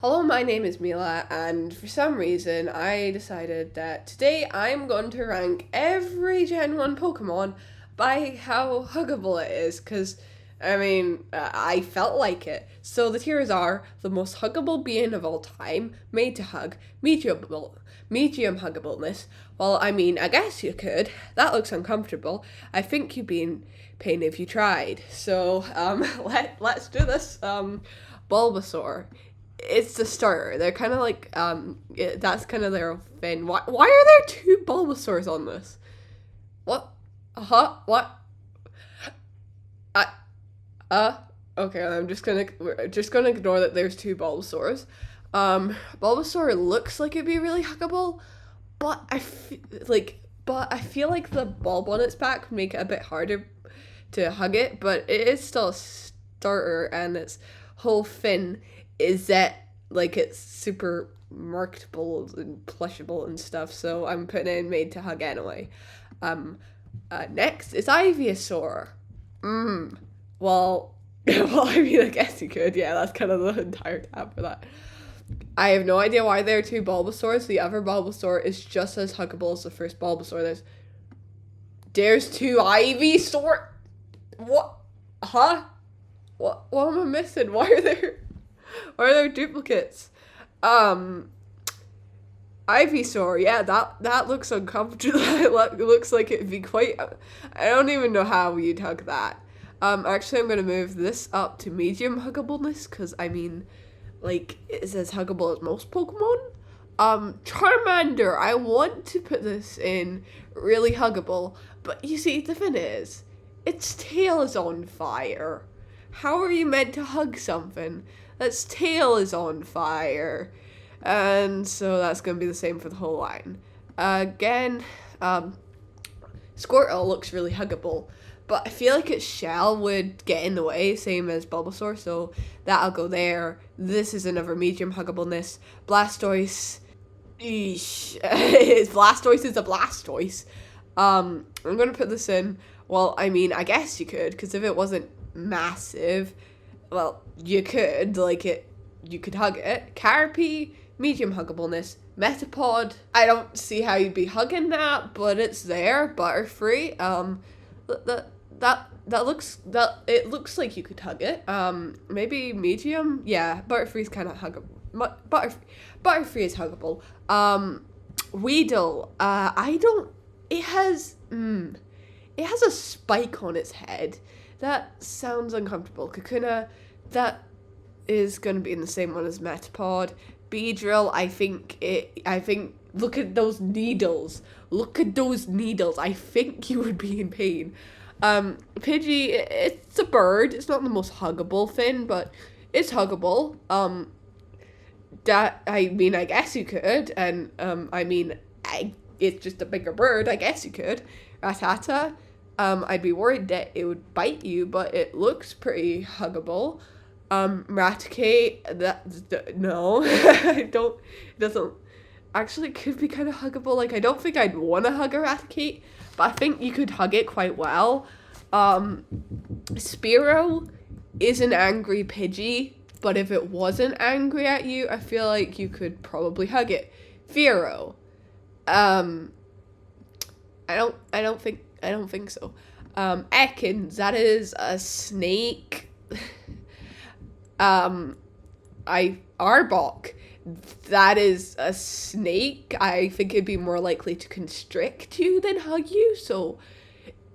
Hello, my name is Mila, and for some reason I decided that today I'm going to rank every Gen 1 Pokemon by how huggable it is, because, I felt like it. So the tiers are the most huggable being of all time, made to hug, medium huggableness. Well, I guess you could. That looks uncomfortable. I think you'd be in pain if you tried. So, let's do this. Bulbasaur, it's the starter. They're kind of like that's kind of their thing. Why are there two Bulbasaurs on this? What? What? I uh okay. We're just gonna ignore that there's two Bulbasaurs. Bulbasaur looks like it'd be really huggable, but I feel like the bulb on its back would make it a bit harder to hug it. But it is still a starter, and its whole fin is that like it's super marketable and plushable and stuff, so I'm putting it in made to hug anyway. Next is Ivysaur. Well, I guess you could. Yeah, that's kind of the entire tab for that. I have no idea why there are two Bulbasaurs. The other Bulbasaur is just as huggable as the first Bulbasaur. There's two Ivysaur. What? Huh? What am I missing? Why are there duplicates? Ivysaur, yeah, that looks uncomfortable. It looks like it'd be quite. I don't even know how you'd hug that. Actually, I'm gonna move this up to medium huggableness because it's as huggable as most Pokemon. Charmander, I want to put this in really huggable, but you see, the thing is, its tail is on fire. How are you meant to hug something that's tail is on fire? And so that's going to be the same for the whole line. Again, Squirtle looks really huggable, but I feel like its shell would get in the way, same as Bulbasaur, so that'll go there. This is another medium huggableness. Blastoise, Blastoise is a Blastoise. I'm going to put this in. Well, I guess you could, because if it wasn't massive, well, you could hug it. Caterpie, medium huggableness. Metapod, I don't see how you'd be hugging that, but it's there. Butterfree, it looks like you could hug it. Maybe medium. Yeah, Butterfree's kind of huggable. Butterfree is huggable. Weedle, I don't. It has a spike on its head. That sounds uncomfortable. Kakuna, that is going to be in the same one as Metapod. Beedrill, I think, look at those needles. I think you would be in pain. Pidgey, it's a bird. It's not the most huggable thing, but it's huggable. I guess you could. And, it's just a bigger bird. I guess you could. Rattata, I'd be worried that it would bite you, but it looks pretty huggable. Raticate, no, I don't, it doesn't, actually it could be kind of huggable. Like, I don't think I'd want to hug a Raticate, but I think you could hug it quite well. Spearow is an angry Pidgey, but if it wasn't angry at you, I feel like you could probably hug it. Fearow, I don't think so. Ekans, that is a snake. Arbok, that is a snake. I think it'd be more likely to constrict you than hug you, so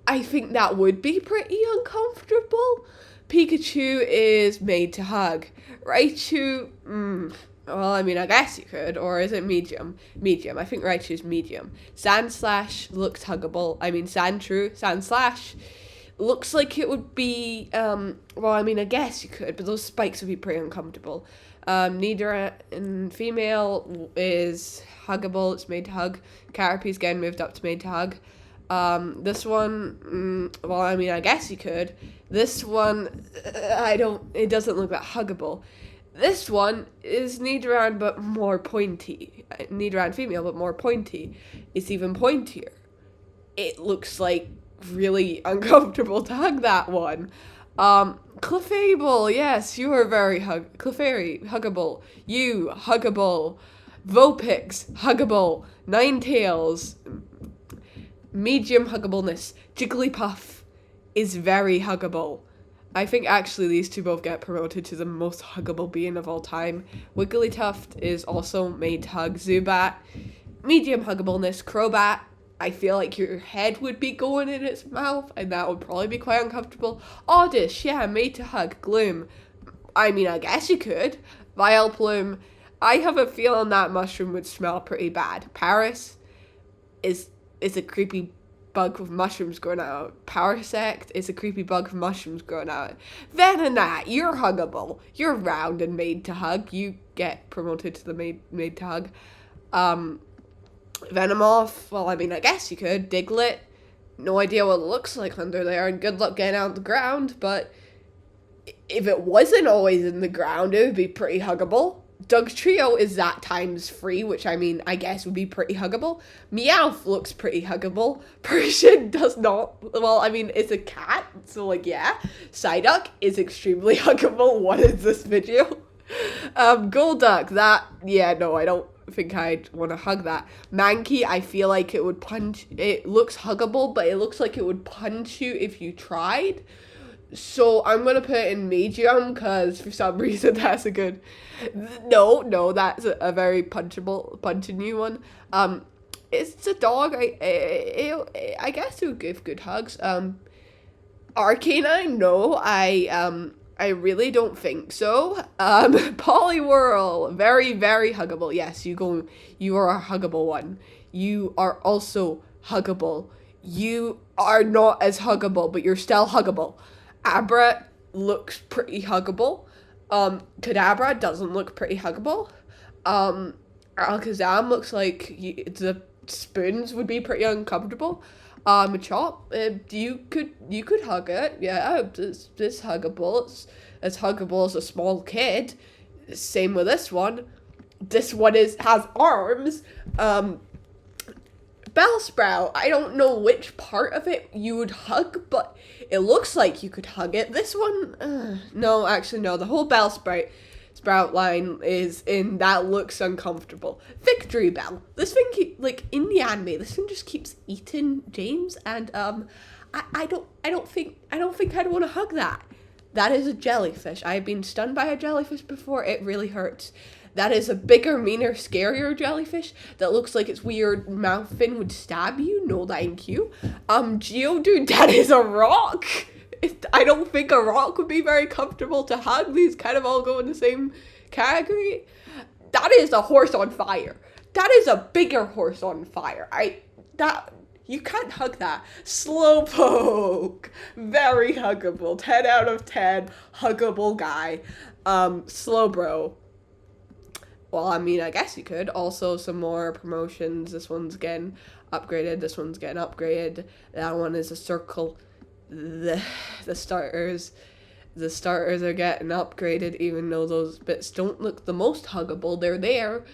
I think that would be pretty uncomfortable. Pikachu is made to hug. Raichu, well, I guess you could, or is it medium? Medium. I think Raichu's medium. Sandslash looks huggable. Sandslash looks like it would be, I guess you could, but those spikes would be pretty uncomfortable. Nidoran female is huggable. It's made to hug. Caterpie's getting moved up to made to hug. This one, I guess you could. This one, it doesn't look that huggable. This one is Nidoran, but more pointy. Nidoran female, but more pointy. It's even pointier. It looks like really uncomfortable to hug that one. Clefable, yes, you are very Clefairy, Huggable. You, Huggable. Vulpix, Huggable. Ninetales, medium huggableness. Jigglypuff is very huggable. I think actually these two both get promoted to the most huggable being of all time. Wigglytuff is also made to hug. Zubat, medium huggableness. Crobat, I feel like your head would be going in its mouth, and that would probably be quite uncomfortable. Oddish, yeah, made to hug. Gloom, I mean, I guess you could. Vileplume, I have a feeling that mushroom would smell pretty bad. Paris is a creepy bug with mushrooms growing out. Parasect is a creepy bug with mushrooms growing out. Venonat, you're huggable. You're round and made to hug. You get promoted to the made to hug. Venomoth, well, I mean, I guess you could. Diglett, no idea what it looks like under there, and good luck getting out of the ground, but if it wasn't always in the ground, it would be pretty huggable. Dugtrio is that times 3, which I mean, I guess would be pretty huggable. Meowth looks pretty huggable. Persian does not. Well, I mean, it's a cat, so like, yeah. Psyduck is extremely huggable. What is this video? Golduck, that, yeah, no, I don't think I'd want to hug that. Mankey, I feel like it would punch. It looks huggable, but it looks like it would punch you if you tried. So I'm going to put it in medium because for some reason that's a good... No, that's a very punching you one. It's a dog. I guess it would give good hugs. Arcanine, no, I really don't think so. Poliwhirl, very, very huggable. Yes, you are a huggable one. You are also huggable. You are not as huggable, but you're still huggable. Abra looks pretty huggable. Kadabra doesn't look pretty huggable. Alakazam looks like the spoons would be pretty uncomfortable. Machop, you could hug it. Yeah, it's huggable. It's as huggable as a small kid. Same with this one. This one has arms. Bellsprout, I don't know which part of it you would hug, but it looks like you could hug it. This one, no, actually no. The whole Bellsprout line is in that looks uncomfortable. Victory Bell. This thing like in the anime, this thing just keeps eating James, and I don't think I'd want to hug that. That is a jellyfish. I have been stunned by a jellyfish before. It really hurts. That is a bigger, meaner, scarier jellyfish that looks like its weird mouth fin would stab you. No, thank you. Geodude, that is a rock. I don't think a rock would be very comfortable to hug. These kind of all go in the same category. That is a horse on fire. That is a bigger horse on fire. You can't hug that. Slowpoke, very huggable. 10 out of 10, huggable guy. Slowbro. Well, I mean, I guess you could. Also, some more promotions. This one's getting upgraded. This one's getting upgraded. That one is a circle. The starters are getting upgraded, even though those bits don't look the most huggable. They're there.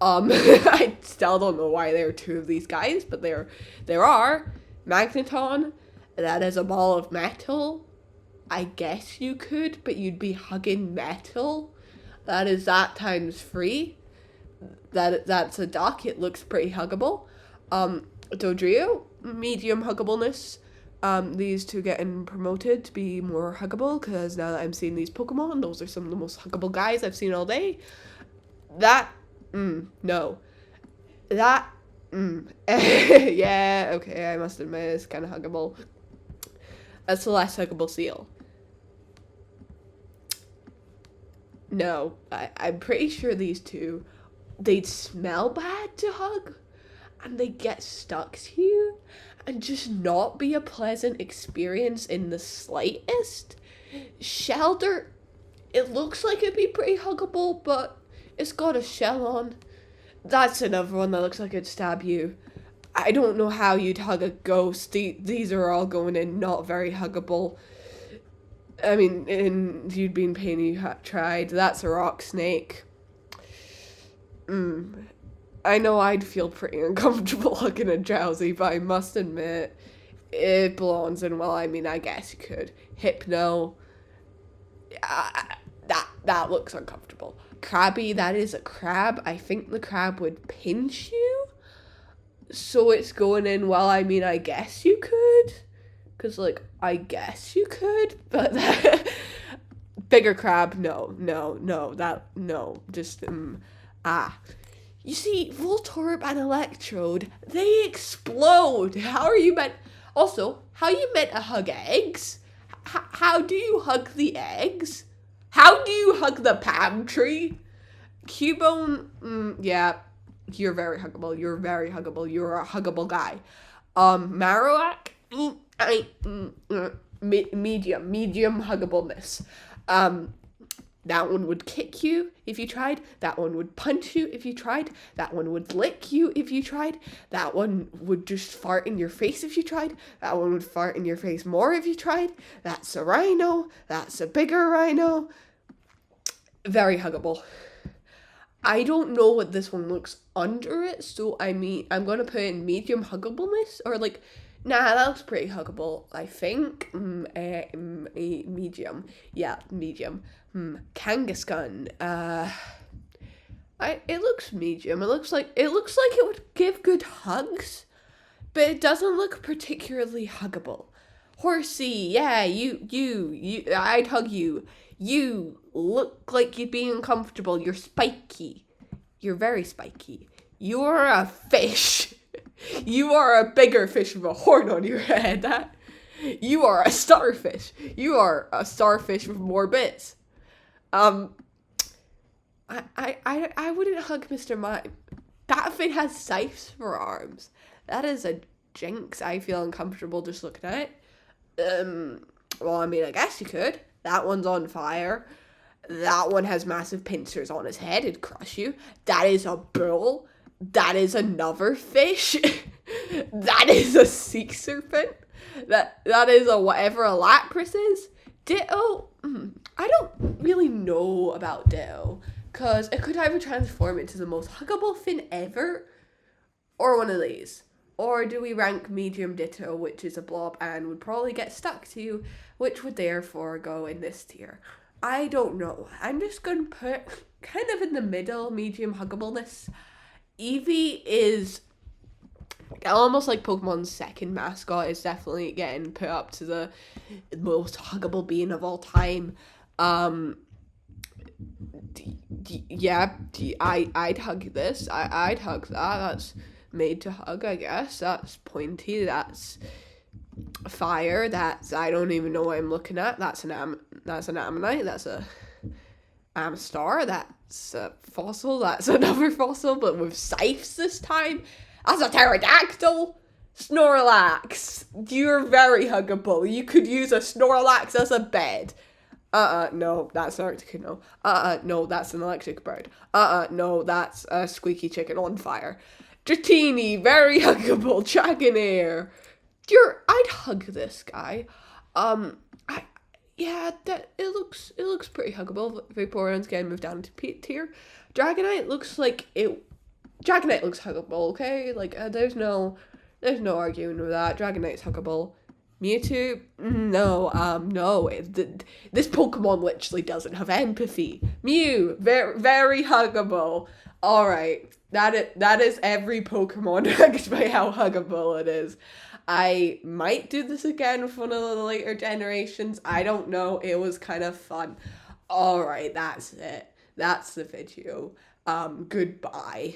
I still don't know why there are 2 of these guys, but there are. Magneton, that is a ball of metal. I guess you could, but you'd be hugging metal. That is that times 3. That's a duck. It looks pretty huggable. Dodrio, medium huggableness. These two getting promoted to be more huggable, because now that I'm seeing these Pokemon, those are some of the most huggable guys I've seen all day. No. Yeah, okay, I must admit it's kind of huggable. That's the last huggable seal. No, I'm pretty sure these two, they'd smell bad to hug, and they get stuck to you, and just not be a pleasant experience in the slightest. Shelter, it looks like it'd be pretty huggable, but it's got a shell on. That's another one that looks like it'd stab you. I don't know how you'd hug a ghost. These are all going in not very huggable. I mean, you'd be in pain, you tried. That's a rock snake. I know I'd feel pretty uncomfortable hugging a Drowsy, but I must admit, it belongs in, well, I mean, I guess you could. Hypno. That looks uncomfortable. Crabby, that is a crab. I think the crab would pinch you. So it's going in, well, I mean, I guess you could. Because, like, I guess you could. But bigger crab, no. Just, You see, Voltorb and Electrode, they explode. How are you meant... Also, how are you meant to hug eggs? How do you hug the eggs? How do you hug the palm tree? Cubone, yeah, you're very huggable. You're very huggable. You're a huggable guy. Marowak, medium huggableness. That one would kick you if you tried. That one would punch you if you tried. That one would lick you if you tried. That one would just fart in your face if you tried. That one would fart in your face more if you tried. That's a rhino. That's a bigger rhino. Very huggable. I don't know what this one looks under it, so I'm going to put in medium huggableness, or like, nah, that looks pretty huggable, I think. Medium. Yeah, medium. Kangaskhan. It looks medium. It looks like it would give good hugs, but it doesn't look particularly huggable. Horsey, yeah, you, I'd hug you. You look like you'd be uncomfortable. You're spiky. You're very spiky. You're a fish. You are a bigger fish with a horn on your head. You are a starfish. You are a starfish with more bits. I wouldn't hug Mr. Mime. That thing has scythes for arms. That is a jinx. I feel uncomfortable just looking at it. Well, I mean, I guess you could. That one's on fire. That one has massive pincers on his head. It'd crush you. That is a bull. That is another fish. That is a sea serpent. That is a whatever a Lapras is. Ditto. I don't really know about Ditto, because it could either transform into the most huggable thing ever, or one of these. Or do we rank medium Ditto, which is a blob and would probably get stuck to you, which would therefore go in this tier? I don't know. I'm just going to put kind of in the middle, medium huggableness. Eevee is almost like Pokemon's second mascot. Is definitely getting put up to the most huggable being of all time. I'd hug this. I'd hug that. That's made to hug, I guess. That's pointy. That's fire. That's, I don't even know what I'm looking at. That's an ammonite. That's a Amistar. That's a fossil. That's another fossil, but with scythes this time. That's a pterodactyl. Snorlax. You're very huggable. You could use a Snorlax as a bed. No, that's an Articuno. No, that's an electric bird. No, that's a squeaky chicken on fire. Dratini, very huggable. Dragonair. I'd hug this guy. It looks pretty huggable. Vaporeon's getting moved down to P tier. Dragonite looks huggable, okay? Like, there's no arguing with that. Dragonite's huggable. Mewtwo? No. This Pokemon literally doesn't have empathy. Mew, very, very huggable. Alright, that is every Pokemon ranked by how huggable it is. I might do this again with one of the later generations. I don't know. It was kind of fun. Alright, that's it. That's the video. Goodbye.